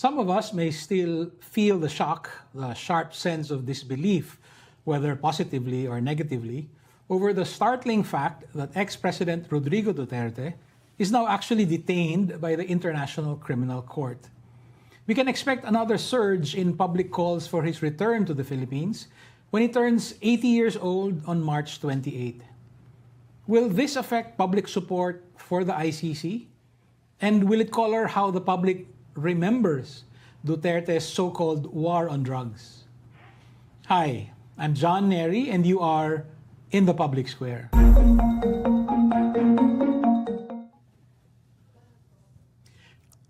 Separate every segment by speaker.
Speaker 1: Some of us may still feel the shock, the sharp sense of disbelief, whether positively or negatively, over the startling fact that ex-President Rodrigo Duterte is now actually detained by the International Criminal Court. We can expect another surge in public calls for his return to the Philippines when he turns 80 years old on March 28. Will this affect public support for the ICC? And will it color how the public remembers Duterte's so-called war on drugs? Hi, I'm John Neri, and you are in the Public Square.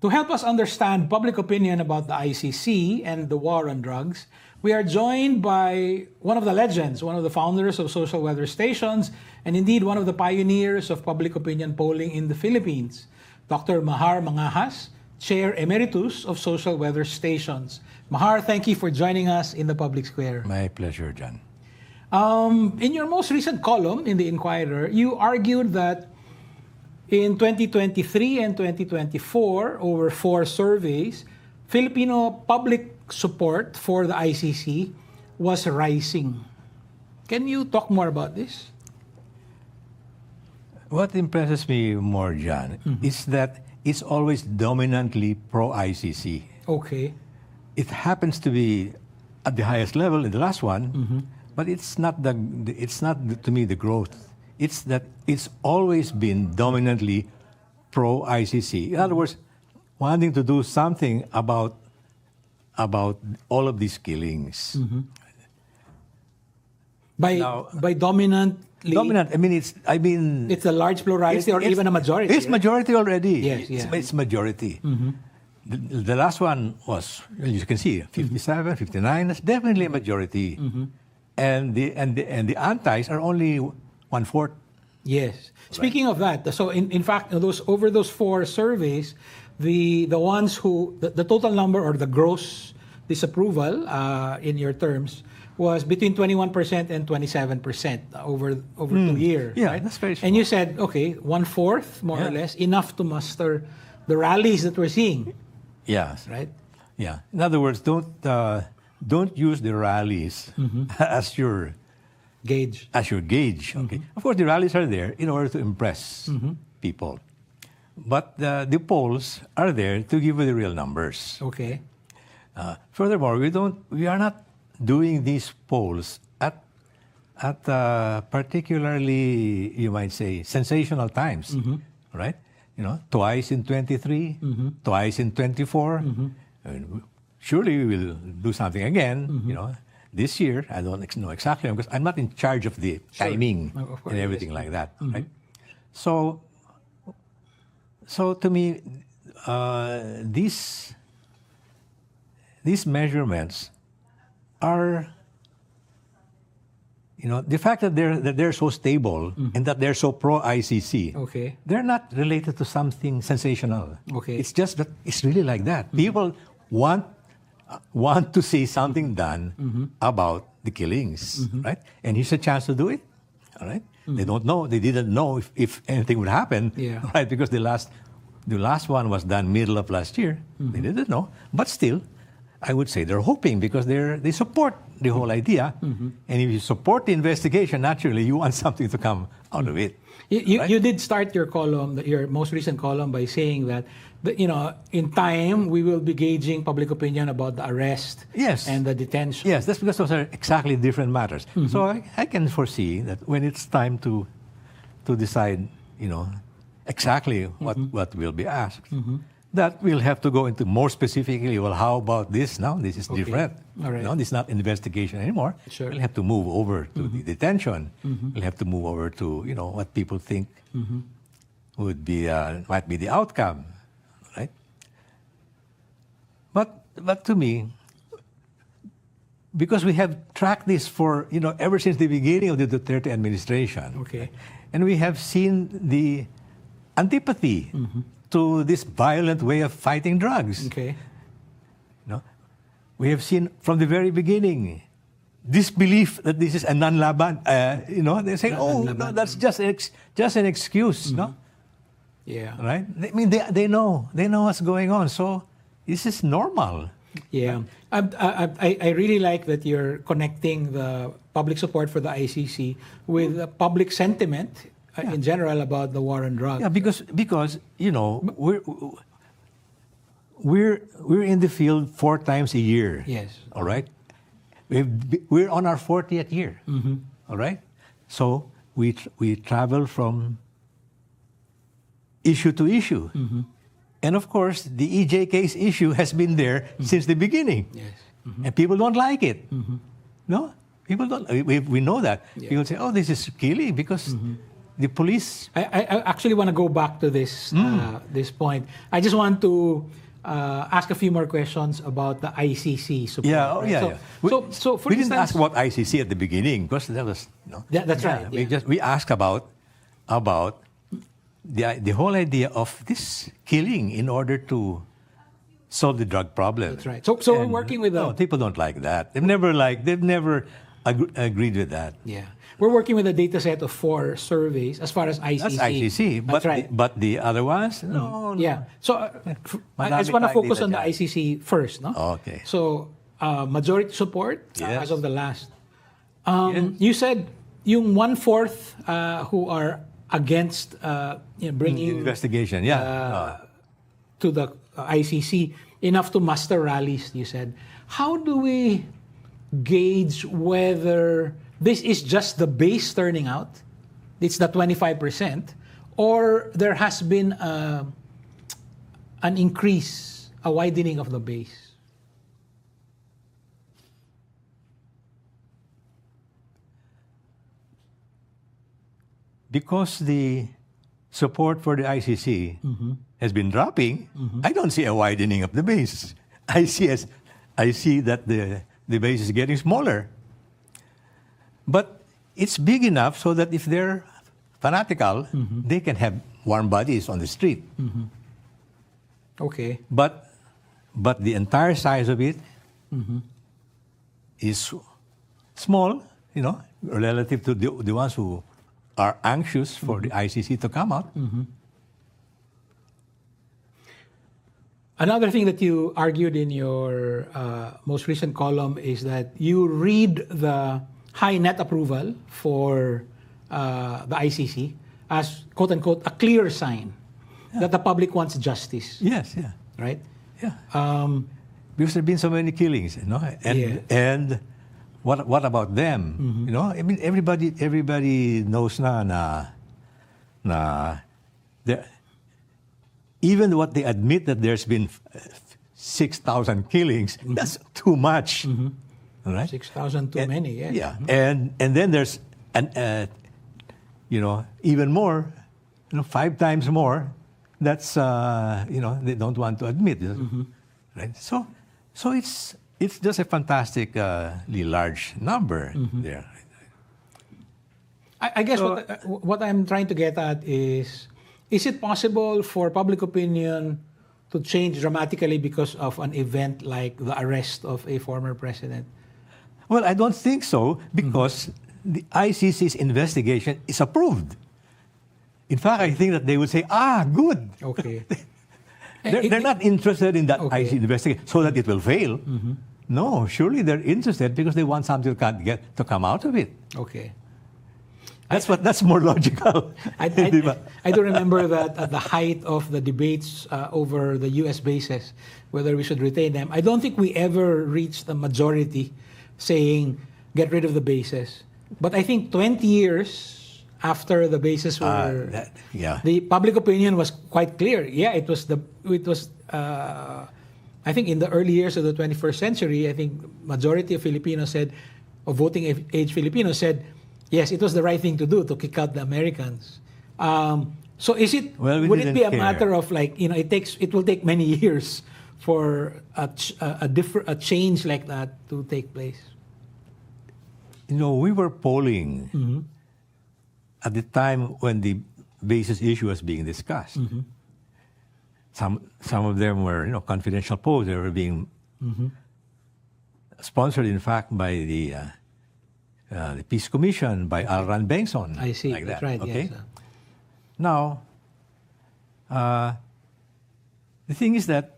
Speaker 1: To help us understand public opinion about the ICC and the war on drugs, we are joined by one of the legends, one of the founders of social weather stations, and indeed one of the pioneers of public opinion polling in the Philippines, Dr. Mahar Mangahas, Chair Emeritus of Social Weather Stations. Mahar, thank you for joining us in the Public Square.
Speaker 2: My pleasure, John.
Speaker 1: In your most recent column in the Inquirer, you argued that in 2023 and 2024, over 4 surveys, Filipino public support for the ICC was rising. Can you talk more about this?
Speaker 2: What impresses me more, John, is that it's always dominantly pro-ICC.
Speaker 1: Okay.
Speaker 2: It happens to be at the highest level in the last one, but it's not to me the growth. It's that it's always been dominantly pro-ICC. In other words, wanting to do something about all of these killings.
Speaker 1: By dominantly.
Speaker 2: Dominant. I mean,
Speaker 1: it's a large plurality or even a majority.
Speaker 2: It's majority already.
Speaker 1: Yes, yeah.
Speaker 2: It's majority. The last one was, you can see, 57, 59. That's definitely a majority. And the antis are only 1/4.
Speaker 1: Yes. Speaking of that, so in fact, over those 4 surveys, the ones who the total number or the gross disapproval in your terms was between 21% and 27% over 2 years.
Speaker 2: Yeah,
Speaker 1: right?
Speaker 2: that's very small.
Speaker 1: And you said, okay, 1/4 more or less, enough to muster the rallies that we're seeing.
Speaker 2: Yes.
Speaker 1: Right.
Speaker 2: Yeah. In other words, don't use the rallies as your
Speaker 1: gauge.
Speaker 2: Okay. Of course, the rallies are there in order to impress people, but the polls are there to give you the real numbers.
Speaker 1: Okay.
Speaker 2: Furthermore, we are not doing these polls at particularly, you might say, sensational times, right? Twice in 23, twice in 24. I mean, surely we will do something again, this year. I don't know exactly because I'm not in charge of the timing and everything like that, right? So to me, these measurements are, the fact that they're so stable and that they're so pro-ICC.
Speaker 1: Okay.
Speaker 2: They're not related to something sensational.
Speaker 1: Okay.
Speaker 2: It's just that it's really like that. People want to see something done about the killings, right? And here's a chance to do it, all right? They didn't know if anything would happen, right? Because the last one was done middle of last year. They didn't know, but still, I would say they're hoping because they support the whole idea. And if you support the investigation, naturally, you want something to come out of it.
Speaker 1: You did start your column, your most recent column, by saying that, in time, we will be gauging public opinion about the arrest and the detention.
Speaker 2: Yes, that's because those are exactly different matters. So I can foresee that when it's time to decide, exactly what will be asked, that we'll have to go into more specifically, well, how about this now? This is different.
Speaker 1: All right.
Speaker 2: This is not investigation anymore.
Speaker 1: Sure.
Speaker 2: We'll have to move over to the detention. We'll have to move over to, what people think would be, might be the outcome, right? But to me, because we have tracked this for, ever since the beginning of the Duterte administration.
Speaker 1: Okay.
Speaker 2: And we have seen the antipathy to this violent way of fighting drugs.
Speaker 1: Okay.
Speaker 2: We have seen from the very beginning disbelief that this is a non-laban. They say, no, that's just an excuse, no?
Speaker 1: Yeah.
Speaker 2: Right? I mean, they know what's going on. So this is normal.
Speaker 1: Yeah. I really like that you're connecting the public support for the ICC with the public sentiment in general about the war on drugs.
Speaker 2: Yeah, because you know we're in the field 4 times a year.
Speaker 1: Yes.
Speaker 2: All right. We're on our 40th year. All right. So we travel from issue to issue. And of course, the EJ case issue has been there since the beginning.
Speaker 1: Yes.
Speaker 2: And people don't like it. No? People don't. We know that.
Speaker 1: Yeah.
Speaker 2: People say, oh, this is killing because the police.
Speaker 1: I actually want to go back to this this point. I just want to ask a few more questions about the ICC support.
Speaker 2: Yeah, oh,
Speaker 1: right?
Speaker 2: yeah,
Speaker 1: So,
Speaker 2: yeah.
Speaker 1: so for
Speaker 2: We didn't
Speaker 1: instance,
Speaker 2: ask about ICC at the beginning because that was.
Speaker 1: Yeah, that's right. Yeah.
Speaker 2: We asked about the whole idea of this killing in order to solve the drug problem.
Speaker 1: That's right. So we're working with
Speaker 2: no, people don't like that. They've never agreed with that.
Speaker 1: Yeah. We're working with a data set of 4 surveys as far as ICC.
Speaker 2: That's ICC,
Speaker 1: That's right.
Speaker 2: but the other ones, no.
Speaker 1: Yeah. So I just want to focus on the
Speaker 2: dyan.
Speaker 1: ICC first, no?
Speaker 2: Okay.
Speaker 1: So majority support
Speaker 2: Yes.
Speaker 1: as of the last. You said yung 1/4 who are against bringing
Speaker 2: Investigation, yeah.
Speaker 1: to the ICC enough to muster rallies. You said, how do we gauge whether this is just the base turning out? It's the 25%, or there has been an increase, a widening of the base?
Speaker 2: Because the support for the ICC has been dropping, I don't see a widening of the base. I see that the base is getting smaller. But it's big enough so that if they're fanatical, they can have warm bodies on the street.
Speaker 1: Okay.
Speaker 2: But the entire size of it is small, relative to the ones who are anxious for the ICC to come out.
Speaker 1: Another thing that you argued in your most recent column is that you read the high net approval for the ICC as, quote unquote, a clear sign that the public wants justice.
Speaker 2: Yes, yeah.
Speaker 1: Right?
Speaker 2: Yeah. Because there have been so many killings, and what about them? I mean, everybody knows na even what they admit that there's been 6,000 killings, that's too much. All right?
Speaker 1: 6,000 too many, yes.
Speaker 2: Yeah, and then there's even more, 5 times more. That's they don't want to admit, right? So it's just a fantastically large number there.
Speaker 1: I guess what I'm trying to get at is it possible for public opinion to change dramatically because of an event like the arrest of a former president?
Speaker 2: Well, I don't think so, because the ICC's investigation is approved. In fact, I think that they would say, good.
Speaker 1: Okay.
Speaker 2: They're not interested in that
Speaker 1: Okay.
Speaker 2: ICC investigation so that it will fail. No, surely they're interested because they want something to come out of it.
Speaker 1: Okay.
Speaker 2: That's more logical.
Speaker 1: I do remember that at the height of the debates over the U.S. bases, whether we should retain them, I don't think we ever reached the majority saying, get rid of the bases. But I think 20 years after the bases were, the public opinion was quite clear. Yeah, it was I think in the early years of the 21st century, I think majority of Filipinos said, of voting age Filipinos said, yes, it was the right thing to do to kick out the Americans. So is it? Would it be a matter of it will take many years for a change like that to take place?
Speaker 2: We were polling at the time when the basis issue was being discussed. Some of them were confidential polls. They were being sponsored, in fact, by the Peace Commission, by Alran Bengson.
Speaker 1: I see.
Speaker 2: Like
Speaker 1: That's
Speaker 2: that.
Speaker 1: right.
Speaker 2: Okay.
Speaker 1: Yes.
Speaker 2: Now, the thing is that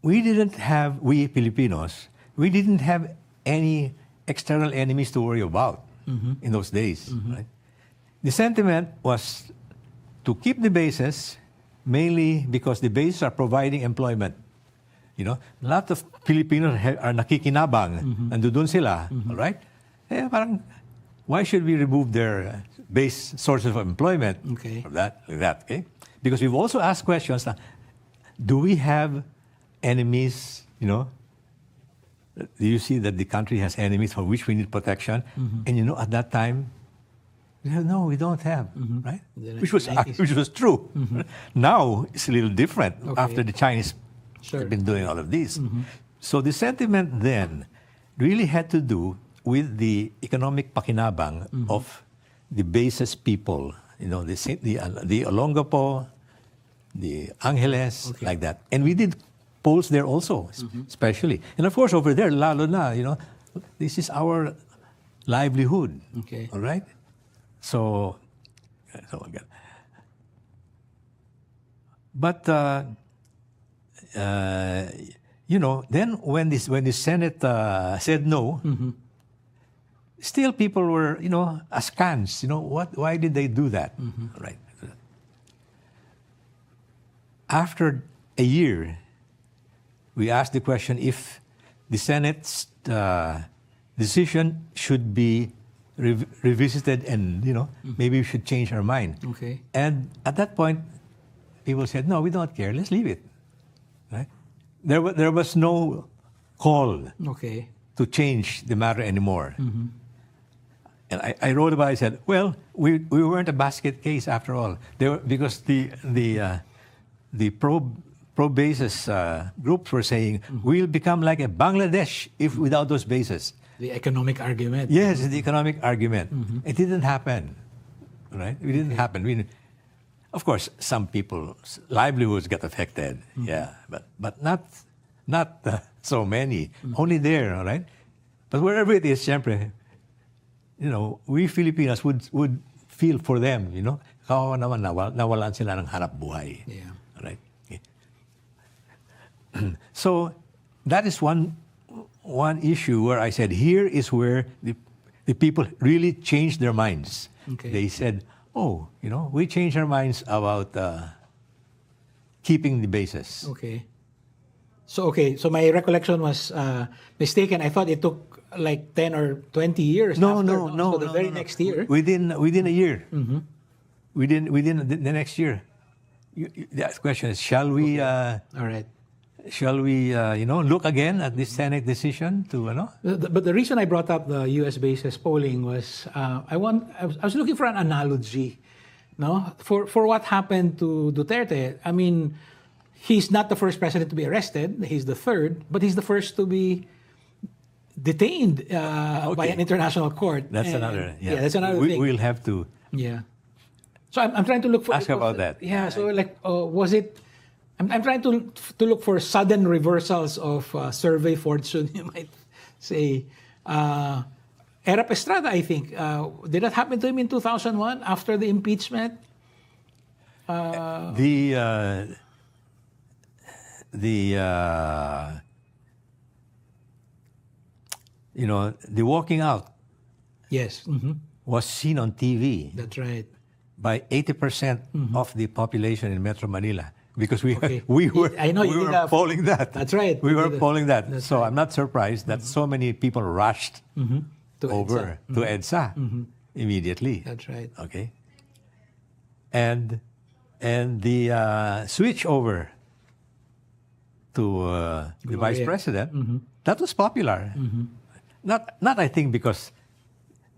Speaker 2: we Filipinos, we didn't have any external enemies to worry about in those days. Right? The sentiment was to keep the bases, mainly because the bases are providing employment. You know, a lot of Filipinos are nakikinabang, nandoon sila, all right? Eh, parang, why should we remove their base sources of employment from that, like that, okay? Because we've also asked questions, do we have enemies, you know? Do you see that the country has enemies for which we need protection? And you know, at that time, we said, no, we don't have, right? Which was true. Now, it's a little different after the Chinese have been doing all of this. So the sentiment then really had to do with the economic pakinabang of the basis people, you know, the Olongapo, the Angeles, like that. And we did polls there also, especially. And of course, over there, lalo na, you know, this is our livelihood, all right? So again. But, you know, then when the Senate said no, still people were, you know, askance, you know, why did they do that, right? After a year, we asked the question if the Senate's decision should be revisited and, you know, maybe we should change our mind. And at that point, people said, no, we don't care, let's leave it. Right? There was no call to change the matter anymore. And I wrote about it, I said, well, we weren't a basket case after all. Because the pro-basis groups were saying, we'll become like a Bangladesh if without those bases.
Speaker 1: The economic argument.
Speaker 2: Yes, the economic argument. It didn't happen, right? It didn't happen. Of course, some people's livelihoods got affected, but not so many. Only there, all right? But wherever it is, siyempre, you know, we Filipinos would feel for them, you know? Kawawa naman, nawalan sila ng hanap buhay. Right? So that is one issue where I said, here is where the people really changed their minds. They said, oh, you know, we changed our minds about keeping the bases.
Speaker 1: So my recollection was mistaken. I thought it took like 10 or 20 years.
Speaker 2: No.
Speaker 1: So the very next year.
Speaker 2: Within a year. Within the next year. The question is, shall we?
Speaker 1: All right.
Speaker 2: Shall we, you know, look again at this Senate decision to, you know?
Speaker 1: But the reason I brought up the U.S. basis polling was I was looking for an analogy, no, for what happened to Duterte. I mean, he's not the first president to be arrested; he's the third, but he's the first to be detained by an international court.
Speaker 2: That's another. Yeah,
Speaker 1: that's another thing.
Speaker 2: We'll have to.
Speaker 1: Yeah. So I'm trying to look for.
Speaker 2: Ask about that.
Speaker 1: Yeah. So like, was it? I'm trying to look for sudden reversals of survey fortune, you might say. Erap Estrada, I think. Did that happen to him in 2001 after the impeachment?
Speaker 2: You know, the walking out.
Speaker 1: Yes.
Speaker 2: Was seen on TV.
Speaker 1: That's right.
Speaker 2: By 80% of the population in Metro Manila. Because we were polling that.
Speaker 1: That's right.
Speaker 2: We were polling that. So I'm not surprised that so many people rushed over to EDSA immediately.
Speaker 1: That's right.
Speaker 2: Okay. And the switch over to the vice president, that was popular. Not I think because,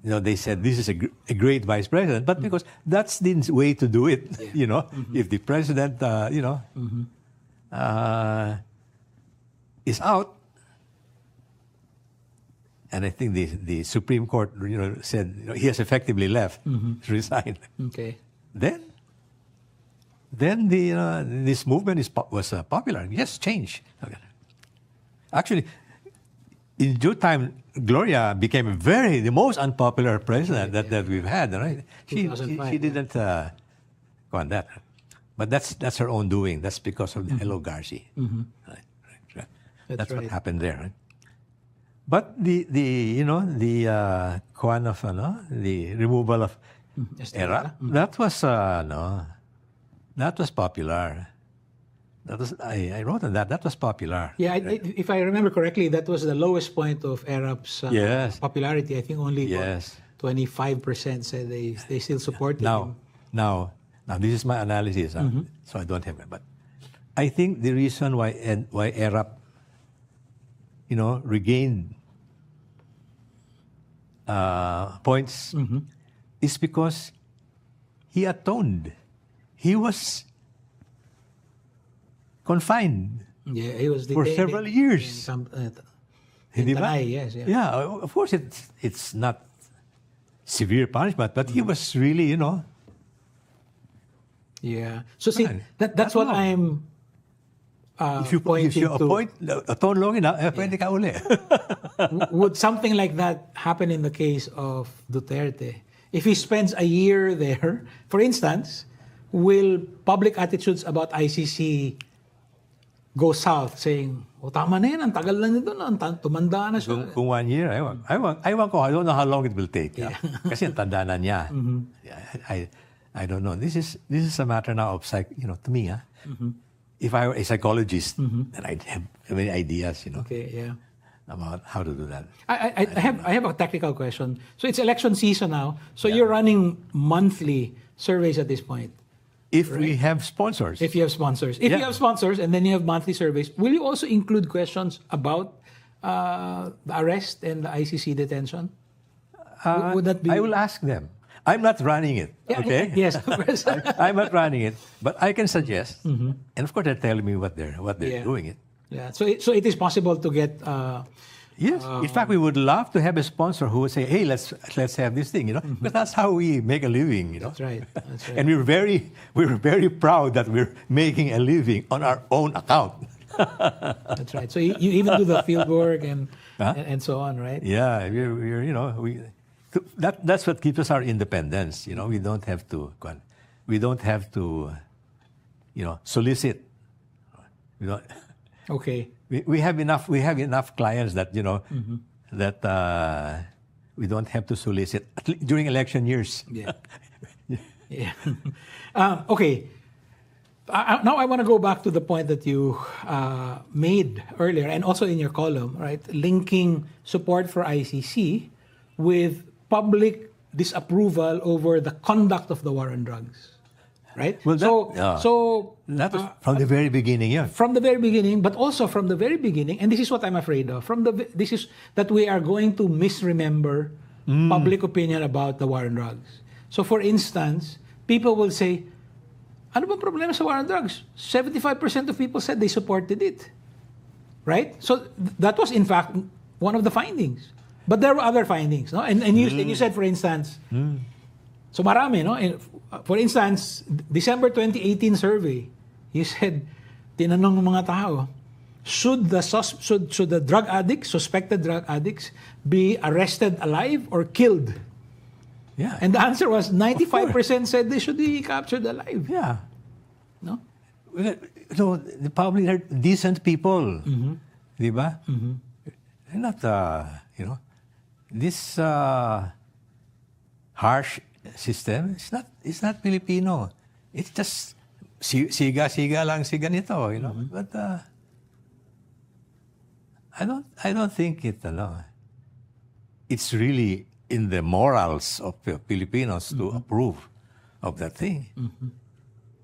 Speaker 2: you know, they said this is a great vice president, but because that's the way to do it. You know, if the president, you know, is out, and I think the Supreme Court, you know, said, you know, he has effectively left, resigned. Then this movement was popular. Yes, change. Actually, in due time, Gloria became the most unpopular president that we've had, right? She didn't go on that. But that's her own doing. That's because of the Hello Garci. Right. That's what
Speaker 1: right.
Speaker 2: happened there. Right? But the the removal of
Speaker 1: Estrella.
Speaker 2: ERAP, that was that was popular. That was I wrote on that. That was popular.
Speaker 1: Yeah, if I remember correctly, that was the lowest point of ERAP's
Speaker 2: Yes.
Speaker 1: popularity. I think only
Speaker 2: Yes.
Speaker 1: 25% said they still supported him.
Speaker 2: Now, this is my analysis, so I don't have it. But I think the reason why ERAP, regained points is because he atoned. He was confined
Speaker 1: Yeah, he was
Speaker 2: for
Speaker 1: detained
Speaker 2: several
Speaker 1: in
Speaker 2: years.
Speaker 1: some,
Speaker 2: Di ba?
Speaker 1: Tanay, yes, yeah.
Speaker 2: Yeah, of course it's not severe punishment, but he was really,
Speaker 1: Yeah. So see,
Speaker 2: Right.
Speaker 1: that's what
Speaker 2: Ano?
Speaker 1: I'm
Speaker 2: if you
Speaker 1: pointing to.
Speaker 2: atone long enough, pwede ka uli.
Speaker 1: Would something like that happen in the case of Duterte? If he spends a year there, for instance, will public attitudes about ICC go south saying, tama na yan, ang tagal na nito, tumanda na siya.
Speaker 2: Kung 1 year, aywan ko, I don't know how long it will take. Yeah. Kasi ang tanda na niya. I don't know. This is a matter now of to me, if I were a psychologist, then I'd have many ideas,
Speaker 1: Okay, yeah.
Speaker 2: about how to do that.
Speaker 1: I have a technical question. So it's election season now. So you're running monthly surveys at this point.
Speaker 2: If we have sponsors.
Speaker 1: If you have sponsors. If you have sponsors and then you have monthly surveys, will you also include questions about the arrest and the ICC detention? Would that be?
Speaker 2: I will ask them. I'm not running it,
Speaker 1: Yeah,
Speaker 2: okay?
Speaker 1: yes, of course.
Speaker 2: I'm not running it, but I can suggest, and of course they're telling me what they're
Speaker 1: Yeah.
Speaker 2: doing it.
Speaker 1: Yeah. So it is possible to get.
Speaker 2: Yes. In fact, we would love to have a sponsor who would say, "Hey, let's have this thing," because that's how we make a living,
Speaker 1: That's right. That's right.
Speaker 2: And we're very proud that we're making a living on our own account.
Speaker 1: That's right. So you even do the field work and so on, right?
Speaker 2: Yeah, that's what gives us our independence. We don't have to solicit. We don't.
Speaker 1: Okay.
Speaker 2: We have enough clients that that we don't have to solicit during election years.
Speaker 1: Yeah. Yeah. Okay. Now I want to go back to the point that you made earlier and also in your column, right? Linking support for ICC with public disapproval over the conduct of the war on drugs, right?
Speaker 2: Well,
Speaker 1: that
Speaker 2: was from the very beginning, yeah.
Speaker 1: From the very beginning, but also from the very beginning, and this is what I'm afraid of. This is that we are going to misremember public opinion about the war on drugs. So, for instance, people will say, "Ano bang problema sa war on drugs? 75% of people said they supported it." Right? So that was in fact one of the findings. But there were other findings, no? And you said, for instance, so marami, no? And, for instance, December 2018 survey, you said, tinanong ng mga tao, should the drug addicts, suspected drug addicts, be arrested alive or killed?
Speaker 2: Yeah.
Speaker 1: And the answer was 95% said they should be captured alive.
Speaker 2: Yeah.
Speaker 1: No?
Speaker 2: So probably they're decent people, di ba? They're not, this harsh system. It's not Filipino. It's just siga lang si ganito, But I don't think it's really in the morals of Filipinos to approve of that thing.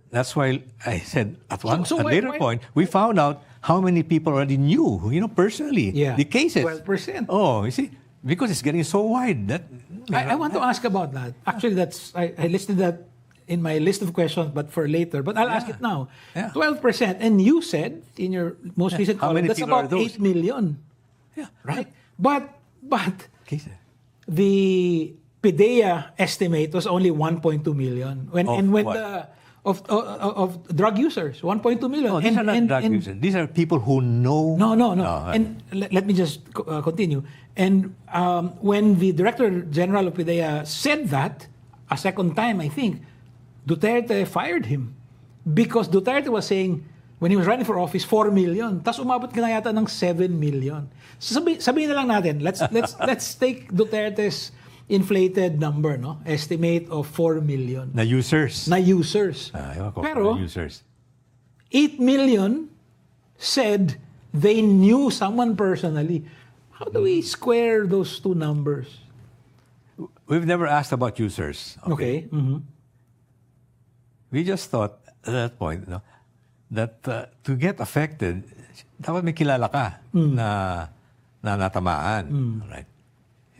Speaker 2: That's why I said at a later point, we found out how many people already knew, personally, the cases.
Speaker 1: 12%.
Speaker 2: Oh, you see, because it's getting so wide that
Speaker 1: I want to ask about that. Actually, I listed that in my list of questions, but for later. But I'll ask it now.
Speaker 2: Yeah.
Speaker 1: 12%, and you said in your most recent
Speaker 2: How
Speaker 1: column
Speaker 2: many
Speaker 1: that's
Speaker 2: people are
Speaker 1: about
Speaker 2: those?
Speaker 1: 8 million,
Speaker 2: yeah,
Speaker 1: right? But
Speaker 2: cases.
Speaker 1: the PDEA estimate was only 1.2 million of drug users, 1.2 million.
Speaker 2: No, these are not drug users. These are people who know.
Speaker 1: No. And let me just continue. And when the Director General of PDEA said that, a second time, I think, Duterte fired him. Because Duterte was saying, when he was running for office, 4 million. Tapos umabot ka na yata ng 7 million. So sabihin na lang natin, let's take Duterte's inflated number, no? Estimate of 4 million.
Speaker 2: Na users.
Speaker 1: Pero,
Speaker 2: users.
Speaker 1: 8 million said they knew someone personally. How do we square those two numbers?
Speaker 2: We've never asked about users.
Speaker 1: Okay. Mm-hmm.
Speaker 2: We just thought at that point, that to get affected, dapat may kilala ka na natamaan. Right?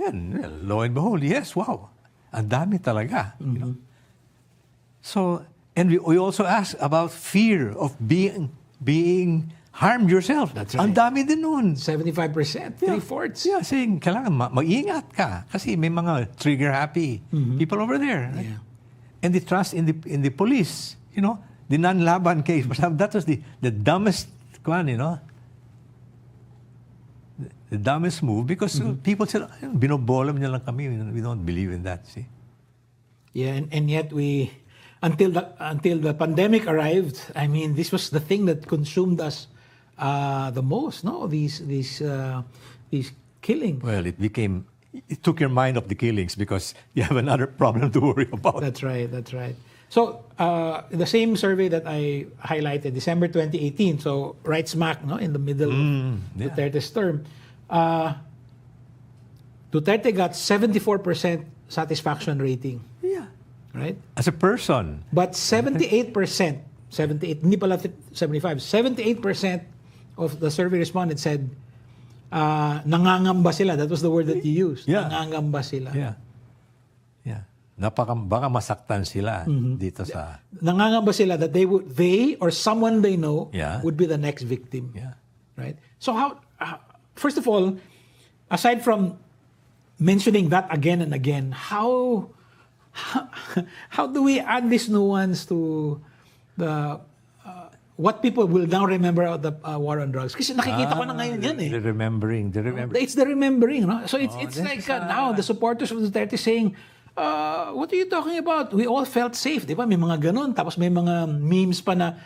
Speaker 2: Yan, well, lo and behold, yes, wow. Ang dami talaga. You know? So, and we also asked about fear of being harmed yourself.
Speaker 1: That's right.
Speaker 2: Ang dami din nun.
Speaker 1: 75%, three-fourths.
Speaker 2: Yeah, saying, kailangan mag-ingat ka kasi may mga trigger-happy people over there. Right?
Speaker 1: Yeah.
Speaker 2: And the trust in the police, the non-laban case. That was the dumbest one, the dumbest move because people said, binobolam niya lang kami. We don't believe in that, see?
Speaker 1: Yeah, and yet until the pandemic arrived, I mean, this was the thing that consumed us the most, no? These killings.
Speaker 2: Well, it took your mind off the killings because you have another problem to worry about.
Speaker 1: That's right. So, the same survey that I highlighted, December 2018, so right smack, no, in the middle of Duterte's term, Duterte got 74% satisfaction rating.
Speaker 2: Yeah.
Speaker 1: Right?
Speaker 2: As a person.
Speaker 1: But 78%, hindi pala 75, 78% of the survey respondents said, nangangamba sila. That was the word that you used.
Speaker 2: Yeah.
Speaker 1: Nangangamba sila.
Speaker 2: Yeah. Baka masaktan sila dito sa...
Speaker 1: Nangangamba sila that they or someone they know would be the next victim.
Speaker 2: Yeah.
Speaker 1: Right? So how first of all, aside from mentioning that again and again, how do we add this nuance to the what people will now remember of the war on drugs? Kasi nakikita ko na ngayon yan eh.
Speaker 2: The remembering.
Speaker 1: It's the remembering, no? So it's like now the supporters of Duterte saying, what are you talking about? We all felt safe, di ba? May mga ganon. Tapos may mga memes pa na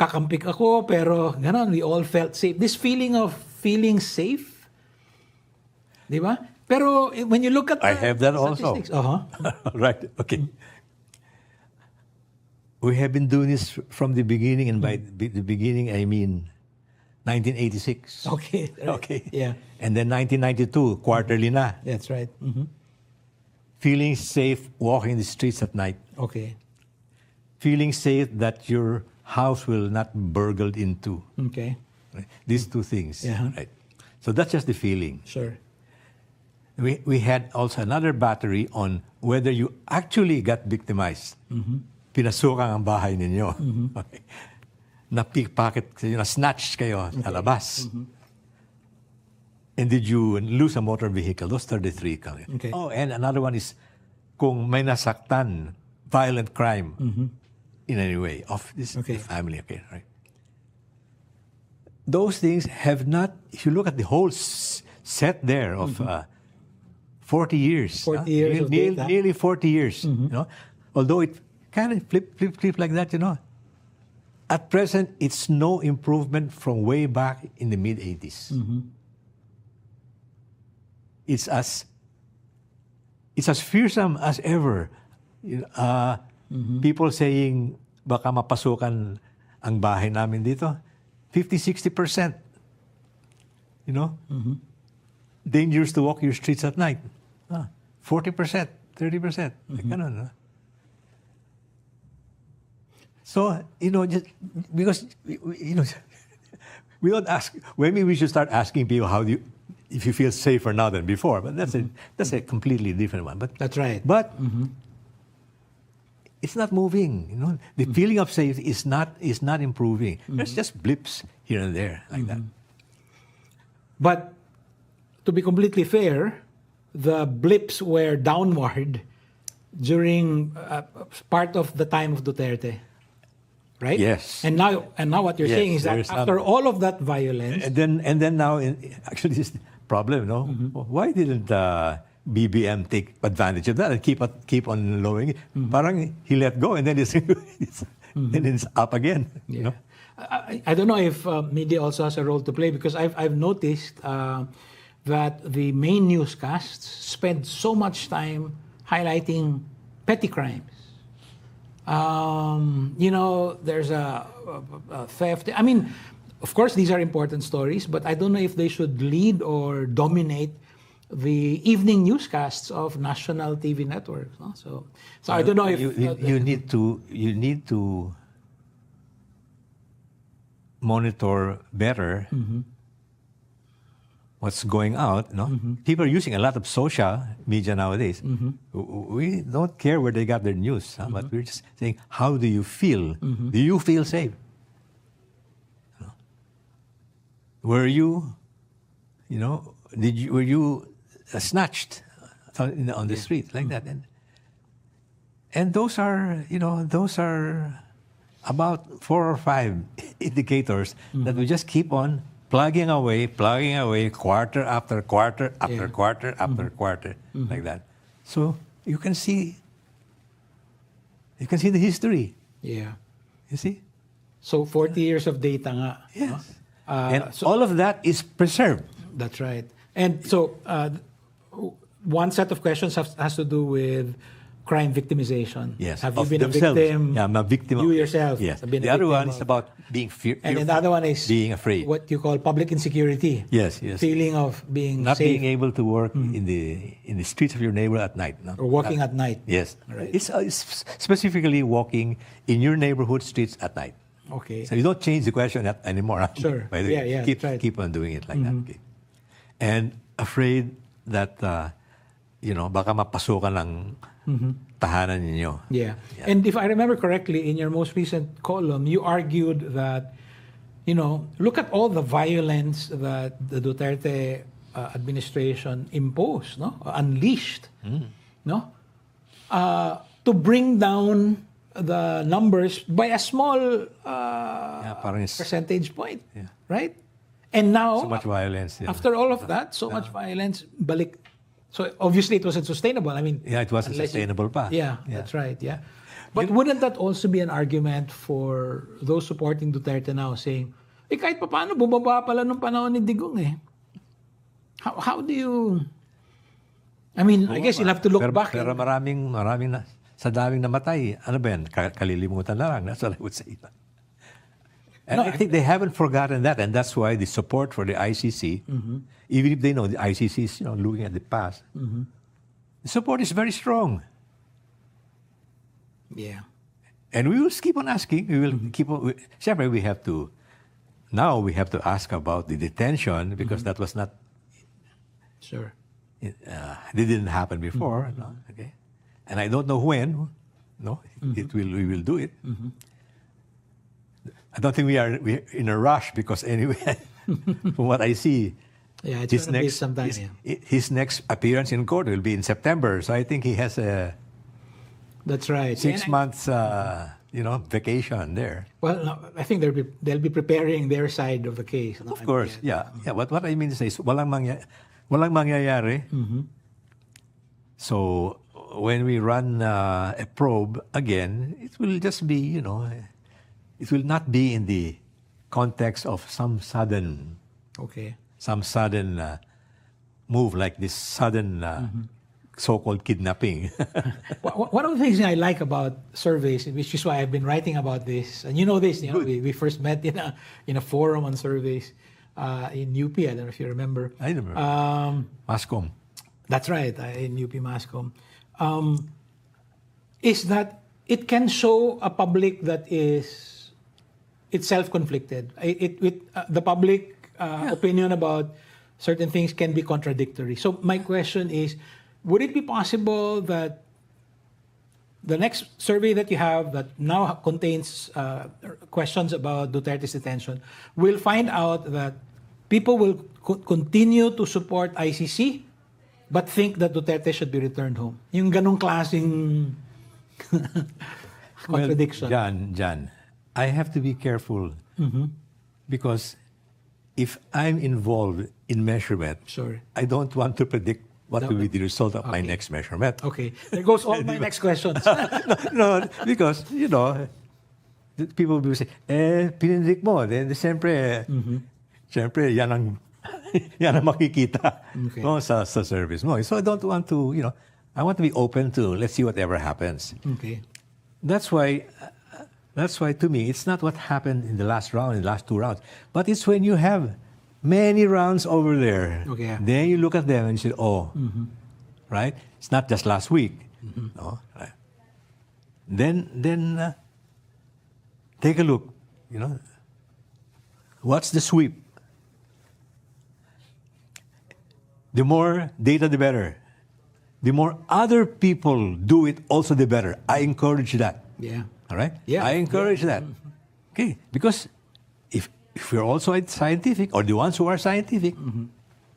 Speaker 1: kakampik ako, pero ganon, we all felt safe. This feeling of feeling safe, di ba? Pero when you look at
Speaker 2: I have that also. Right, okay. We have been doing this from the beginning, and by the beginning, I mean 1986.
Speaker 1: Okay. Right.
Speaker 2: Okay.
Speaker 1: Yeah.
Speaker 2: And then 1992, quarterly na.
Speaker 1: That's right.
Speaker 2: Feeling safe walking the streets at night.
Speaker 1: Okay.
Speaker 2: Feeling safe that your house will not be burgled into.
Speaker 1: Okay.
Speaker 2: Right? These two things.
Speaker 1: Yeah.
Speaker 2: Right? So that's just the feeling.
Speaker 1: Sure.
Speaker 2: We had also another battery on whether you actually got victimized. Pinasukan ang bahay ninyo. Okay. Na-pickpocket kayo, na-snatched kayo sa labas. And did you lose a motor vehicle? Those 33 kami.
Speaker 1: Okay.
Speaker 2: Oh, and another one is kung may nasaktan, violent crime in any way of this family. Okay, right? Those things have not, if you look at the whole set there of 40 years.
Speaker 1: 40 years of data.
Speaker 2: Nearly 40 years. Although it kind of flip like that, At present, it's no improvement from way back in the mid-80s. It's as fearsome as ever. People saying, baka mapasukan ang bahay namin dito. 50-60%. Dangerous to walk your streets at night. 40%, 30%. Ganun, So, just because, we don't ask, maybe we should start asking people if you feel safer now than before, but that's a completely different one. But
Speaker 1: that's right.
Speaker 2: But it's not moving. The feeling of safety is not improving. There's just blips here and there like that.
Speaker 1: But to be completely fair, the blips were downward during part of the time of Duterte. Right?
Speaker 2: Yes.
Speaker 1: And now what you're saying is that after all of that violence,
Speaker 2: and then now actually this problem, why didn't BBM take advantage of that and keep on lowering it? Parang he let go and then and then it's up again. You know?
Speaker 1: I don't know if media also has a role to play, because I've noticed that the main newscasts spend so much time highlighting petty crimes. There's a theft. I mean, of course, these are important stories, but I don't know if they should lead or dominate the evening newscasts of national TV networks. No? So I don't know if
Speaker 2: you need to monitor better what's going out. No, people are using a lot of social media nowadays. We don't care where they got their news, but we're just saying, how do you feel? Do you feel safe? Were you were you snatched on the street like that? And those are about 4 or 5 indicators that we just keep on plugging away, quarter after quarter after quarter after quarter, like that. So you can see the history.
Speaker 1: Yeah.
Speaker 2: You see?
Speaker 1: So 40 years of data nga.
Speaker 2: Yes. And all of that is preserved.
Speaker 1: That's right. And so one set of questions has to do with crime victimization.
Speaker 2: Yes.
Speaker 1: Have you
Speaker 2: of
Speaker 1: been
Speaker 2: themselves.
Speaker 1: a victim?
Speaker 2: Yeah, I'm a victim.
Speaker 1: You yourself.
Speaker 2: Yes.
Speaker 1: Have been
Speaker 2: The
Speaker 1: a
Speaker 2: other
Speaker 1: victim
Speaker 2: one is about being fearful.
Speaker 1: And then the other one is
Speaker 2: being afraid.
Speaker 1: What you call public insecurity.
Speaker 2: Yes.
Speaker 1: Feeling of being
Speaker 2: not
Speaker 1: safe.
Speaker 2: being able to work in the streets of your neighborhood at night. No?
Speaker 1: Or walking at night.
Speaker 2: Yes.
Speaker 1: Right.
Speaker 2: It's specifically walking in your neighborhood streets at night.
Speaker 1: Okay.
Speaker 2: So you don't change the question anymore.
Speaker 1: Sure.
Speaker 2: By the way. Keep on doing it like that. Okay. And afraid that, baka mapasukan ng tahanan ninyo.
Speaker 1: Yeah. And if I remember correctly, in your most recent column, you argued that, look at all the violence that the Duterte administration imposed, unleashed, to bring down the numbers by a small percentage point, right? And now,
Speaker 2: so much violence. Yeah.
Speaker 1: After all of that, so much violence, balik. So obviously it wasn't sustainable. I mean,
Speaker 2: it wasn't sustainable pa.
Speaker 1: Yeah, that's right. Yeah, but wouldn't that also be an argument for those supporting Duterte now, saying, kahit pa paano, bumaba pala nung panahon ni Digong eh. How do you? I mean, I guess you'll have to look back.
Speaker 2: Pero maraming na, sa daming namatay, ano ba yan? Kalilimutan na lang. That's what I would say. And I think they haven't forgotten that, and that's why the support for the ICC, even if they know the ICC is looking at the past, the support is very strong.
Speaker 1: Yeah.
Speaker 2: And we will keep on asking. We will keep on. We have to. Now we have to ask about the detention, because that was not.
Speaker 1: Sure.
Speaker 2: It didn't happen before. No? Okay. And I don't know when. No, we will do it. I don't think we're in a rush, because anyway, from what I see,
Speaker 1: it's going to be sometime.
Speaker 2: His next appearance in court will be in September. So I think he has a.
Speaker 1: That's right.
Speaker 2: 6 months, vacation there.
Speaker 1: Well, no, I think they'll be preparing their side of the case.
Speaker 2: Of course, yeah. But what I mean to say is, walang mangyayari. So when we run a probe again, it will just be, it will not be in the context of some sudden move, like this sudden so-called kidnapping.
Speaker 1: One of the things I like about surveys, which is why I've been writing about this, and we first met in a forum on surveys in UP. I don't know if you remember.
Speaker 2: I remember. Mascom.
Speaker 1: That's right, in UP Mascom. Is that it can show a public that it's self-conflicted. The public opinion about certain things can be contradictory. So my question is, would it be possible that the next survey that you have that now contains questions about Duterte's detention will find out that people will continue to support ICC but think that Duterte should be returned home? Yung ganong klaseng contradiction.
Speaker 2: Well, John, I have to be careful because if I'm involved in measurement, I don't want to predict what will be the result of my next measurement.
Speaker 1: Okay. There goes all my next questions.
Speaker 2: No, because, people will say, pinindik mo. Then, siyempre, yan ang, yan ang makikita sa service mo. So I don't want to, I want to be open to, let's see whatever happens.
Speaker 1: Okay.
Speaker 2: That's why to me, it's not what happened in the last round, in the last 2 rounds, but it's when you have many rounds over there.
Speaker 1: Okay.
Speaker 2: Then you look at them and you say, right? It's not just last week. No? Right? Then take a look, what's the sweep? The more data, the better. The more other people do it, also the better. I encourage that.
Speaker 1: Yeah.
Speaker 2: All right?
Speaker 1: Yeah.
Speaker 2: I encourage that. Okay? Because if we're also scientific, or the ones who are scientific,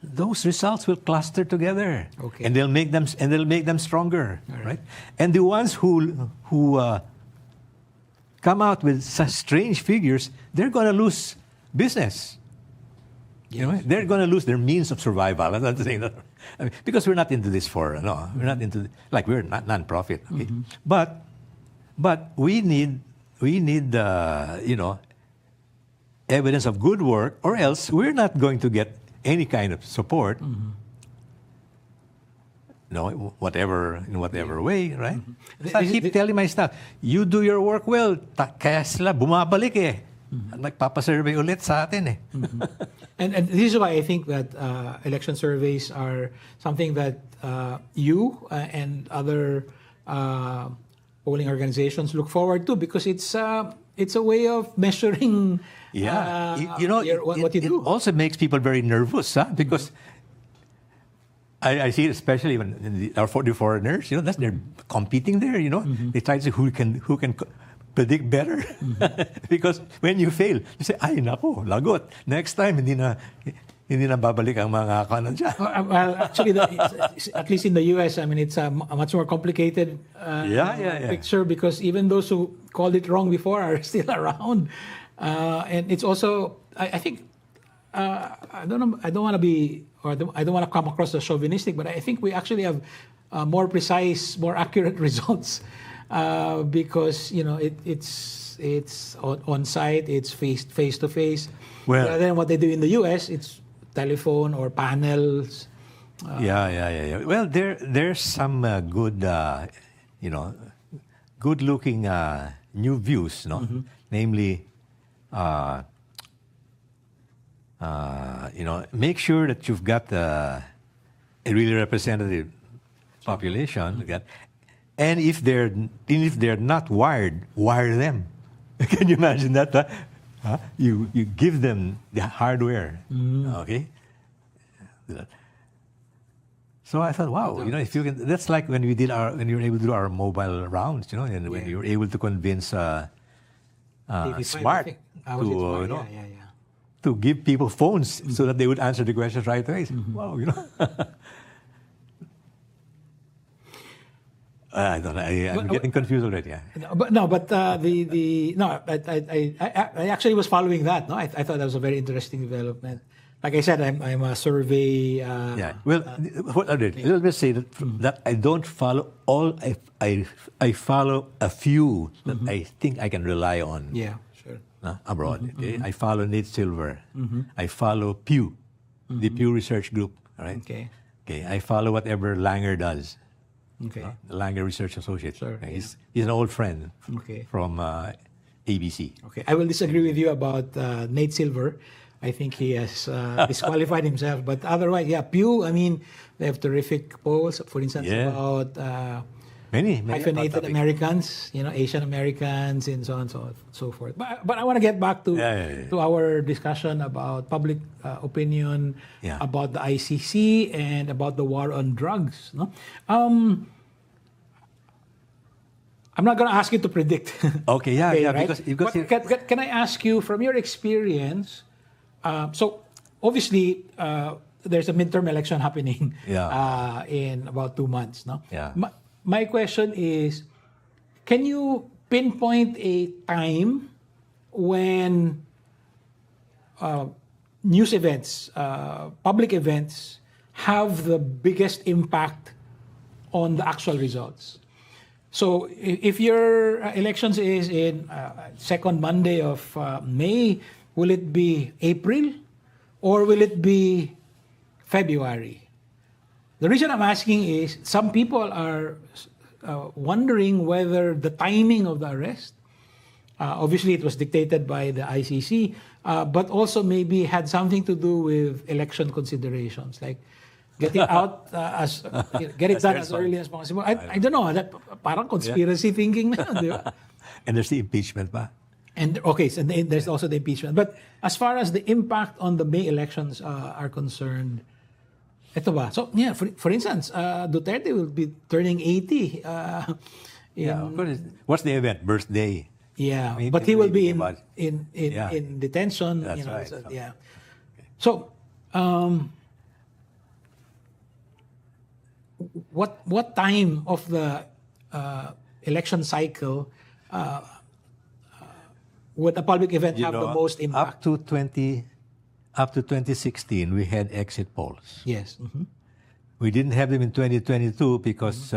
Speaker 2: those results will cluster together.
Speaker 1: Okay.
Speaker 2: And they'll make them stronger. Right? And the ones who come out with such strange figures, they're going to lose business.
Speaker 1: Yes.
Speaker 2: They're going to lose their means of survival. I'm not saying that. I mean, because we're not into this we're not into, we're not non-profit. Okay? But we need evidence of good work, or else we're not going to get any kind of support. In whatever way, right? So I keep telling my staff, you do your work well, kaya sila bumabalik eh. Nagpapasurvey ulit sa atin eh.
Speaker 1: And this is why I think that election surveys are something that you and other polling organizations look forward to, because it's a way of measuring what you do.
Speaker 2: It also makes people very nervous, because I see it especially when the foreigners, they're competing there, They try to see who can predict better. Because when you fail, you say, ay nako, lagot. Next time, hindi na babalik ang mga kanan dyan.
Speaker 1: Well, actually, at least in the US, I mean, it's a much more complicated picture, because even those who called it wrong before are still around. And it's also, I think, I don't want to be, or I don't want to come across as chauvinistic, but I think we actually have more precise, more accurate results. Because it's on site, it's face to face.
Speaker 2: Well,
Speaker 1: rather than what they do in the U.S., it's telephone or panels.
Speaker 2: Well, there's some good, good-looking new views, Namely, make sure that you've got a really representative population. And if they're not wired, wire them. Can you imagine that? You give them the hardware. Okay. So I thought, wow, if you can, that's like when we were able to do our mobile rounds, and when you were able to convince Smart to give people phones so that they would answer the questions right away. Wow, I don't know. I'm getting confused already. Yeah.
Speaker 1: I actually was following that. No, I thought that was a very interesting development. Like I said, I'm a survey.
Speaker 2: Well, let me say that I don't follow all. I follow a few that I think I can rely on.
Speaker 1: Yeah, sure.
Speaker 2: Abroad. Okay? I follow Nate Silver. I follow Pew, the Pew Research Group. All right.
Speaker 1: Okay.
Speaker 2: I follow whatever Langer does.
Speaker 1: Okay.
Speaker 2: The Langer Research Associate.
Speaker 1: Sure,
Speaker 2: He's an old friend from ABC.
Speaker 1: Okay. I will disagree with you about Nate Silver. I think he has disqualified himself. But otherwise, Pew, I mean, they have terrific polls, for instance, about
Speaker 2: many
Speaker 1: hyphenated Americans, Asian Americans, and so on and so forth. But I want to get back to our discussion about public opinion, about the ICC, and about the war on drugs. No? I'm not going to ask you to predict.
Speaker 2: Okay,
Speaker 1: right?
Speaker 2: because
Speaker 1: can I ask you, from your experience, so obviously there's a midterm election happening in about 2 months. No?
Speaker 2: Yeah.
Speaker 1: My question is, can you pinpoint a time when news events, public events, have the biggest impact on the actual results? So if your elections is in second Monday of May, will it be April or will it be February? The reason I'm asking is some people are wondering whether the timing of the arrest, obviously it was dictated by the ICC, but also maybe had something to do with election considerations, like get it out get it done as early as possible. I don't know, that parang conspiracy thinking na yun, di ba?
Speaker 2: And there's the impeachment pa.
Speaker 1: And okay, so there's also the impeachment. But as far as the impact on the May elections are concerned, ito ba? So yeah, for instance, Duterte will be turning 80.
Speaker 2: What's the event? Birthday.
Speaker 1: Yeah,
Speaker 2: Maybe,
Speaker 1: but he will be
Speaker 2: maybe
Speaker 1: in detention.
Speaker 2: That's right.
Speaker 1: So, yeah. So, what time of the election cycle would a public event have the most impact?
Speaker 2: Up to 2016, we had exit polls.
Speaker 1: Yes. Mm-hmm.
Speaker 2: We didn't have them in 2022 because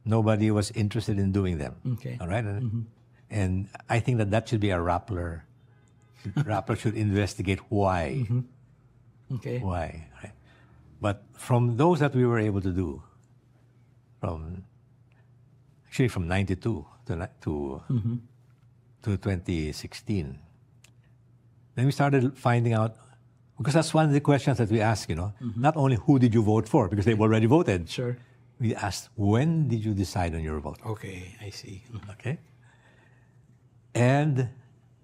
Speaker 2: nobody was interested in doing them.
Speaker 1: Okay.
Speaker 2: All right? And I think that should be a Rappler. Rappler should investigate why.
Speaker 1: Mm-hmm. Okay.
Speaker 2: Why? Right? But from those that we were able to do, from 92 to 2016, then we started finding out, because that's one of the questions that we ask, not only who did you vote for, because they've already voted.
Speaker 1: Sure.
Speaker 2: We asked, when did you decide on your vote?
Speaker 1: Okay, I see.
Speaker 2: Okay. And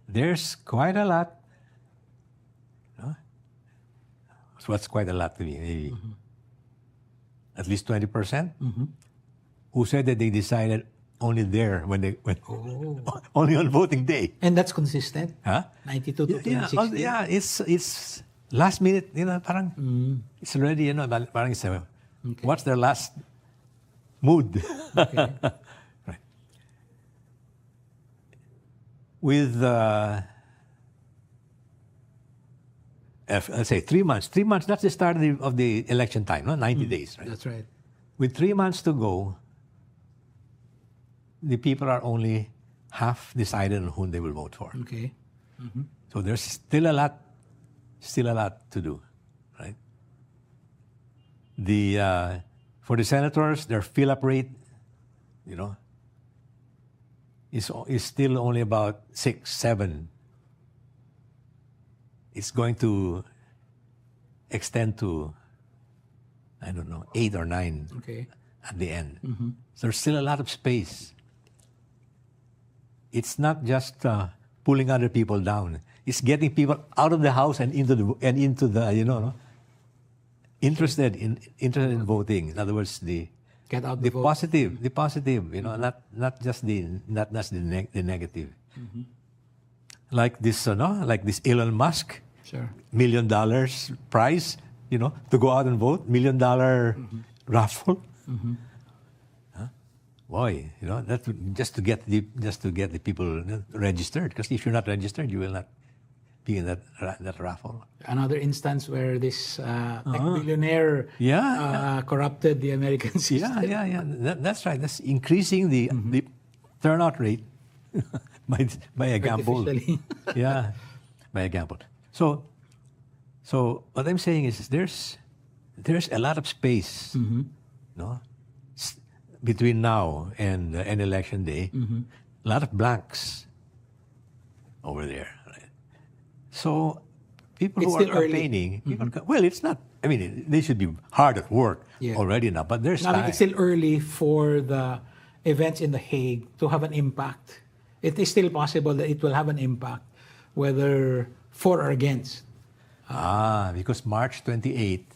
Speaker 2: there's quite a lot. So what's quite a lot to me? Maybe at least 20% who said that they decided only there when they went only on voting day.
Speaker 1: And that's consistent.
Speaker 2: Huh?
Speaker 1: 92 to 2016.
Speaker 2: Yeah, it's last minute, parang it's already, parang it's what's their last mood?
Speaker 1: Okay.
Speaker 2: Right. With let's say 3 months. 3 months, that's the start of the election time, 90 days, right?
Speaker 1: That's right.
Speaker 2: With 3 months to go, the people are only half decided on whom they will vote for.
Speaker 1: Okay.
Speaker 2: So there's still a lot to do, right? For the senators, their fill-up rate, is still only about 6, 7. It's going to extend to, I don't know, 8 or 9 at the end. So there's still a lot of space. It's not just pulling other people down. It's getting people out of the house and into the interested in voting. In other words, the positive, not just the negative. Like this, like Elon Musk,
Speaker 1: sure,
Speaker 2: $1 million prize, to go out and vote, $1 million raffle. Boy, that just to get the people registered. Because if you're not registered, you will not be in that raffle.
Speaker 1: Another instance where this tech billionaire corrupted the American system.
Speaker 2: Yeah. That's right. That's increasing the turnout rate by a gamble. Yeah, by a gamble. So what I'm saying is there's a lot of space, between now and election day. A lot of blanks over there. Right? So people who are campaigning, it's not. I mean, they should be hard at work already now, but there's time.
Speaker 1: It's still early for the events in The Hague to have an impact. It is still possible that it will have an impact, whether for or against.
Speaker 2: Because March 28th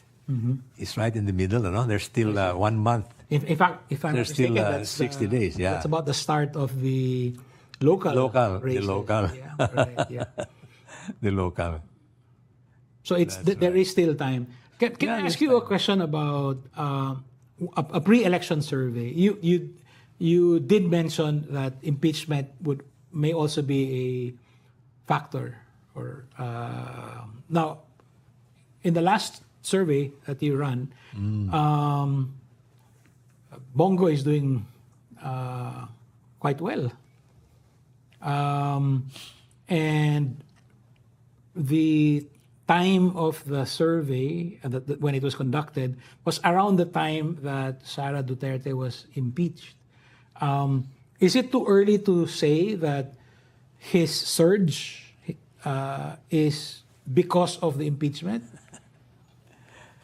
Speaker 2: is right in the middle. There's still 1 month.
Speaker 1: In fact, if I'm
Speaker 2: there's
Speaker 1: mistaken,
Speaker 2: still
Speaker 1: that's
Speaker 2: 60 days. Yeah,
Speaker 1: that's about the start of the local races.
Speaker 2: The local.
Speaker 1: Yeah, right, yeah.
Speaker 2: The local.
Speaker 1: So there is still time. Can I ask you a question about a pre-election survey? You did mention that impeachment may also be a factor. Or now, in the last survey that you ran, Bongo is doing quite well. And the time of the survey, when it was conducted, was around the time that Sara Duterte was impeached. Is it too early to say that his surge is because of the impeachment?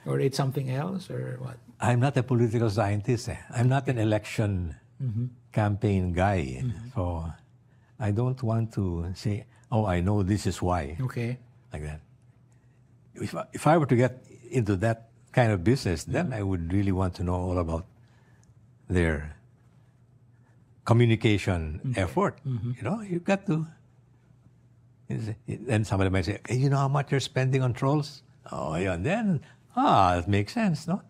Speaker 1: Or it's something else, or what?
Speaker 2: I'm not a political scientist. I'm not an election campaign guy. So I don't want to say, oh, I know this is why.
Speaker 1: Okay.
Speaker 2: Like that. If I were to get into that kind of business, then I would really want to know all about their communication effort. You know, you've got to. And somebody might say, hey, you know how much you're spending on trolls? Oh, yeah. And then, it makes sense, no?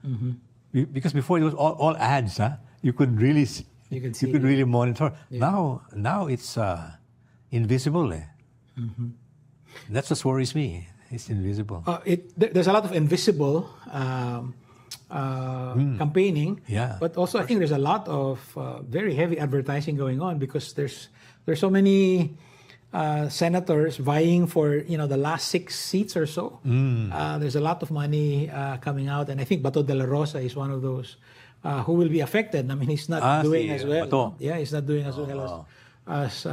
Speaker 2: Because before it was all ads, huh? You could really, you could really monitor. Yeah. Now it's invisible. That's what worries me. It's invisible.
Speaker 1: There's a lot of invisible campaigning, but also I think there's a lot of very heavy advertising going on because there's so many senators vying for the last 6 seats or so. There's a lot of money coming out, and I think Bato de la Rosa is one of those who will be affected. I mean, he's not doing as well.
Speaker 2: Bato.
Speaker 1: Yeah, he's not doing as well as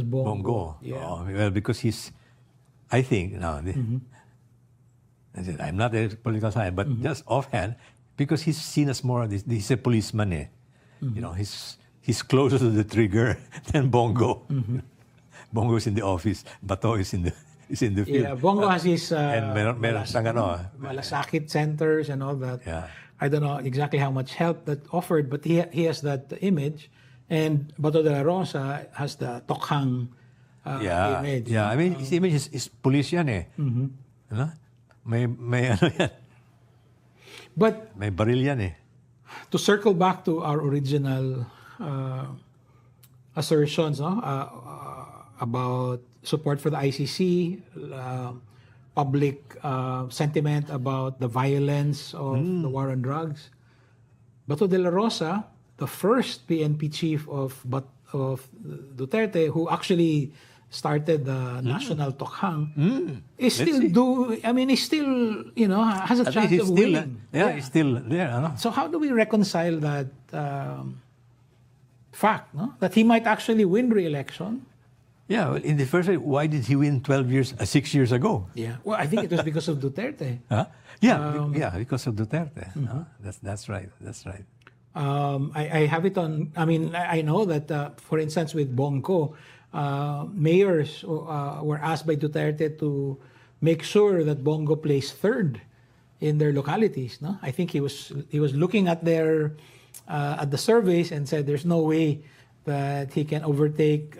Speaker 1: Bongo.
Speaker 2: Yeah. Well, because he's, I think now. I'm not a political scientist, but just offhand, because he's seen as more of this. He's a policeman. You know, he's closer to the trigger than Bongo. Bongo is in the office. Bato is in the field.
Speaker 1: Yeah, Bongo has his
Speaker 2: malasakit
Speaker 1: centers and all that.
Speaker 2: Yeah.
Speaker 1: I don't know exactly how much help that offered, but he has that image, and Bato de la Rosa has the tokhang image.
Speaker 2: Yeah, I mean, his image is police yan eh. You know? May ano yan.
Speaker 1: But
Speaker 2: may baril yan eh.
Speaker 1: To circle back to our original assertions, about support for the ICC, public sentiment about the violence of the war on drugs. Bato de la Rosa, the first PNP chief of Duterte, who actually started the national tokhang, is still has a chance of winning.
Speaker 2: He's still there.
Speaker 1: So how do we reconcile that fact, that he might actually win re-election?
Speaker 2: Yeah, well, in the first place, why did he win 6 years ago?
Speaker 1: Yeah, well, I think it was because of Duterte.
Speaker 2: Yeah, because of Duterte. That's right.
Speaker 1: I have it on. I mean, I know that, for instance, with Bongo, mayors were asked by Duterte to make sure that Bongo plays third in their localities. No, I think he was looking at their at the surveys and said there's no way that he can overtake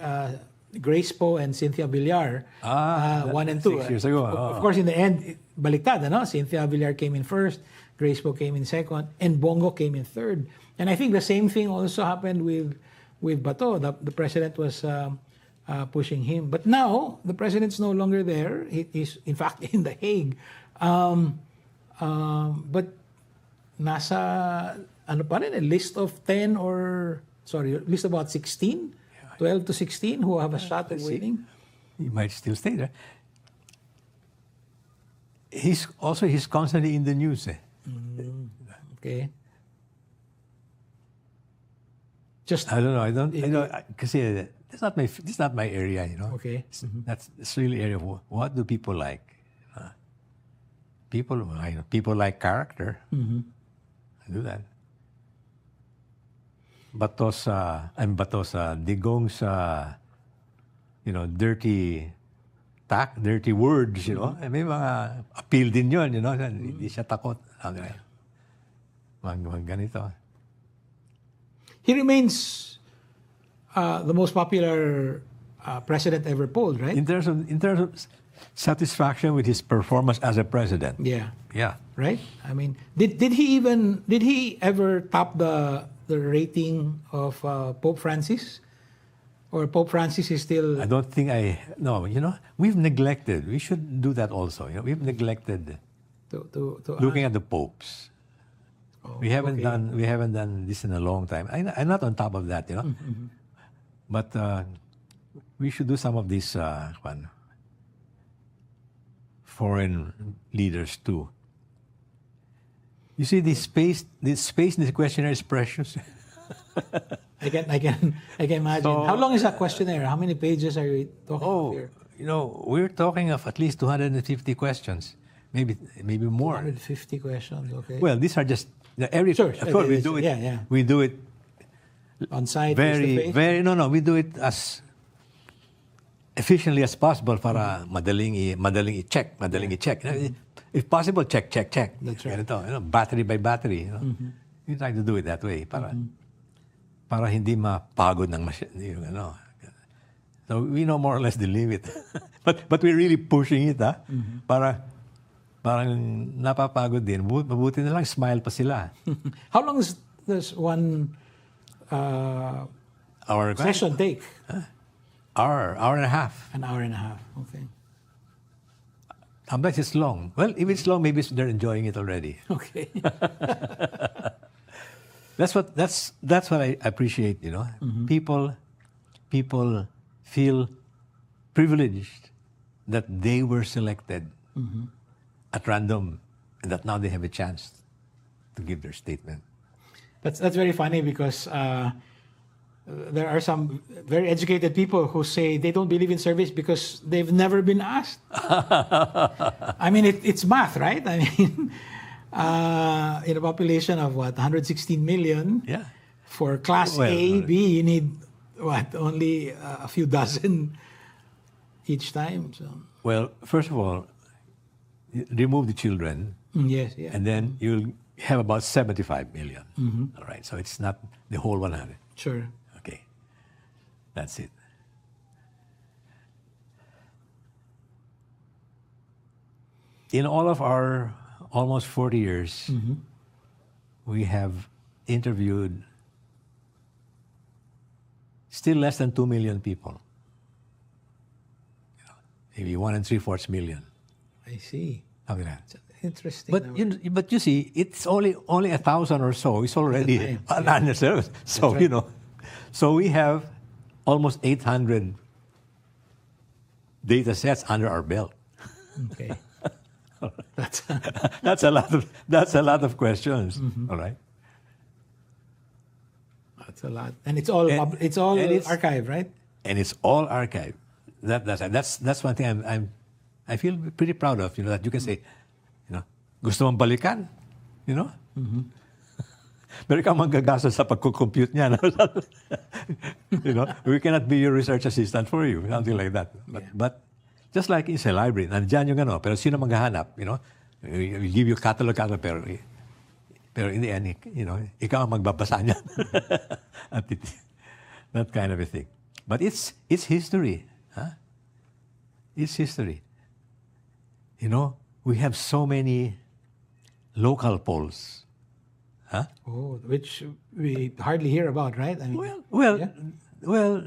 Speaker 1: Grace Poe and Cynthia Villar, 1 and 2.
Speaker 2: 6 years ago.
Speaker 1: Of course, in the end, baliktad, Cynthia Villar came in first, Grace Poe came in second, and Bongo came in third. And I think the same thing also happened with Bato. The president was pushing him. But now, the president's no longer there. He's, in fact, in The Hague. But nasa, a list of 10 list of about 16? 12 to 16 who have a shot at winning.
Speaker 2: He might still stay there. He's constantly in the news.
Speaker 1: Okay.
Speaker 2: I don't know. Because this is not my area.
Speaker 1: Okay.
Speaker 2: That's really area of what do people like. People like character. I do that. Batos, Digong's, dirty words, may mga appeal din yun, hindi siya takot. Ganito.
Speaker 1: He remains the most popular president ever polled, right?
Speaker 2: In terms of satisfaction with his performance as a president.
Speaker 1: Yeah.
Speaker 2: Yeah.
Speaker 1: Right? I mean, did he ever top the rating of Pope Francis? Or Pope Francis is still...
Speaker 2: I don't think we've neglected. We should do that also. We've neglected looking at the popes. We haven't
Speaker 1: okay.
Speaker 2: done this in a long time. I'm not on top of that, But we should do some of these foreign leaders too. You see, this space in the questionnaire is precious.
Speaker 1: I can imagine.
Speaker 2: So-
Speaker 1: How long is that questionnaire? How many pages are you talking about here?
Speaker 2: We're talking of at least 250 questions, maybe more.
Speaker 1: 150 questions. Okay.
Speaker 2: Well, these are just
Speaker 1: Sure,
Speaker 2: Of course, we do it.
Speaker 1: yeah.
Speaker 2: We do it
Speaker 1: On site,
Speaker 2: very,
Speaker 1: face-to-face?
Speaker 2: very. No. We do it as efficiently as possible para madaling i-check. If possible, check.
Speaker 1: That's right.
Speaker 2: Ganito, battery by battery. We try to do it that way para hindi mapagod ng So we know more or less the limit. but we're really pushing it, parang napapagod din. Mabuti na lang, smile pa sila.
Speaker 1: How long is this one
Speaker 2: Our
Speaker 1: session take?
Speaker 2: hour and a half.
Speaker 1: An hour and a half. Okay.
Speaker 2: Sometimes it's long. Well, if it's long, maybe they're enjoying it already.
Speaker 1: Okay.
Speaker 2: That's what I appreciate. People feel privileged that they were selected at random, and that now they have a chance to give their statement.
Speaker 1: That's very funny because there are some very educated people who say they don't believe in surveys because they've never been asked. I mean, it's math, right? I mean, in a population of 116 million,
Speaker 2: Yeah.
Speaker 1: for class A, B, you need only a few dozen each time. So
Speaker 2: Well, first of all, remove the children,
Speaker 1: yes, yeah,
Speaker 2: and then you'll have about 75 million. All right, so it's not the whole 100.
Speaker 1: sure.
Speaker 2: Okay, that's it. In all of our almost 40 years, we have interviewed still less than 2 million people. Maybe 1 3/4 million.
Speaker 1: I see.
Speaker 2: Something like that.
Speaker 1: It's interesting.
Speaker 2: But you see, it's only 1,000 or so. It's already
Speaker 1: Right.
Speaker 2: an answer. So
Speaker 1: right.
Speaker 2: so we have almost 800 data sets under our belt.
Speaker 1: Okay. That's
Speaker 2: That's a lot of questions. All right.
Speaker 1: that's a lot, and it's all
Speaker 2: And-
Speaker 1: it's all
Speaker 2: and it's-
Speaker 1: archived, right?
Speaker 2: And it's all archived. That's one thing I feel pretty proud of. That you can say, gusto mong balikan, Pero ikaw manggagastos sa pagko-compute niya. We cannot be your research assistant for you, something like that. But just like in sa library, nandiyan yung pero sino maghahanap, we give you catalog, pero in the end, ikaw ang magbabasa niya. That kind of a thing. But it's history. It's history. We have so many local polls.
Speaker 1: Oh, which we hardly hear about, right? I mean,
Speaker 2: Well,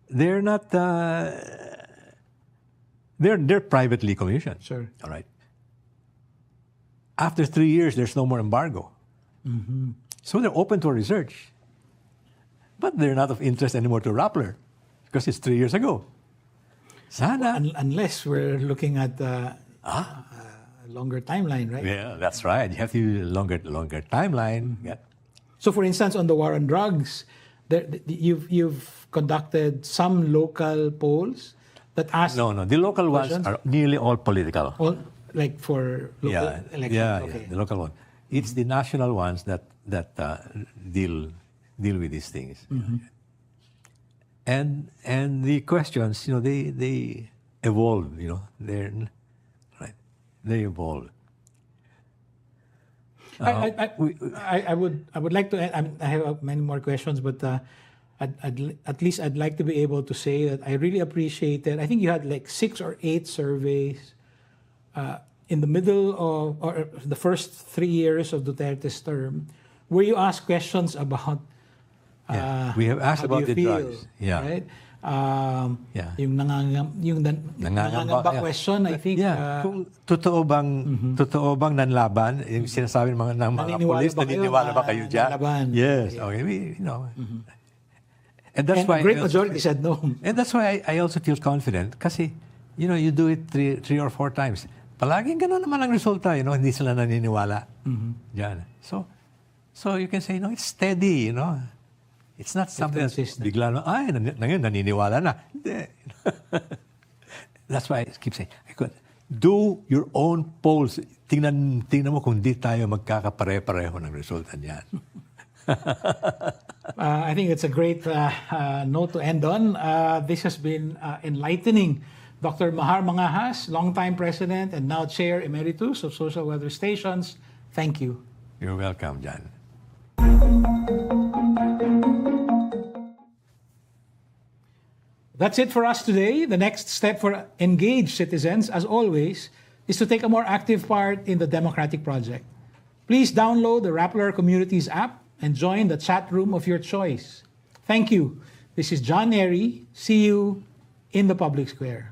Speaker 2: they're not. They're privately commissioned.
Speaker 1: Sure.
Speaker 2: All right. After 3 years, there's no more embargo. So they're open to research, but they're not of interest anymore to Rappler because it's 3 years ago. Sana.
Speaker 1: Unless we're looking at a longer timeline, right?
Speaker 2: Yeah, that's right. You have to use a longer timeline. Yeah.
Speaker 1: So, for instance, on the war on drugs, you've conducted some local polls that ask
Speaker 2: No. The local ones
Speaker 1: questions?
Speaker 2: are nearly all political.
Speaker 1: all, like for local elections.
Speaker 2: Yeah,
Speaker 1: Okay.
Speaker 2: the local one. It's the national ones that deal with these things. And the questions, they evolve. They evolve.
Speaker 1: I would like to. I have many more questions, but at least I'd like to be able to say that I really appreciated. I think you had like 6 or 8 surveys in the middle of or the first 3 years of Duterte's term, where you asked questions about.
Speaker 2: We have asked
Speaker 1: how do
Speaker 2: about
Speaker 1: you
Speaker 2: the
Speaker 1: feel,
Speaker 2: drugs. Yeah.
Speaker 1: Right.
Speaker 2: Yeah.
Speaker 1: Yung nangangamba question, I think.
Speaker 2: Kung totoo bang nanlaban, yung sinasabi ng mga police, naniniwala ba kayo dyan?
Speaker 1: Nanlaban.
Speaker 2: Yes. Okay. And that's why
Speaker 1: great majority said no.
Speaker 2: And that's why I also feel confident kasi, you do it three or four times. Palaging gano'n naman ang resulta, hindi sila naniniwala. Diyan. So you can say, it's steady, It's not something that's bigla, ngayon naniniwala na. Hindi. That's why I keep saying, do your own polls. Tingnan mo kung di tayo magkakapare-pareho ng resulta niyan.
Speaker 1: I think it's a great note to end on. This has been enlightening. Dr. Mahar Mangahas, longtime president and now chair emeritus of Social Weather Stations. Thank you.
Speaker 2: You're welcome, John.
Speaker 1: That's it for us today. The next step for engaged citizens, as always, is to take a more active part in the democratic project. Please download the Rappler Communities app and join the chat room of your choice. Thank you. This is John Neri. See you in the public square.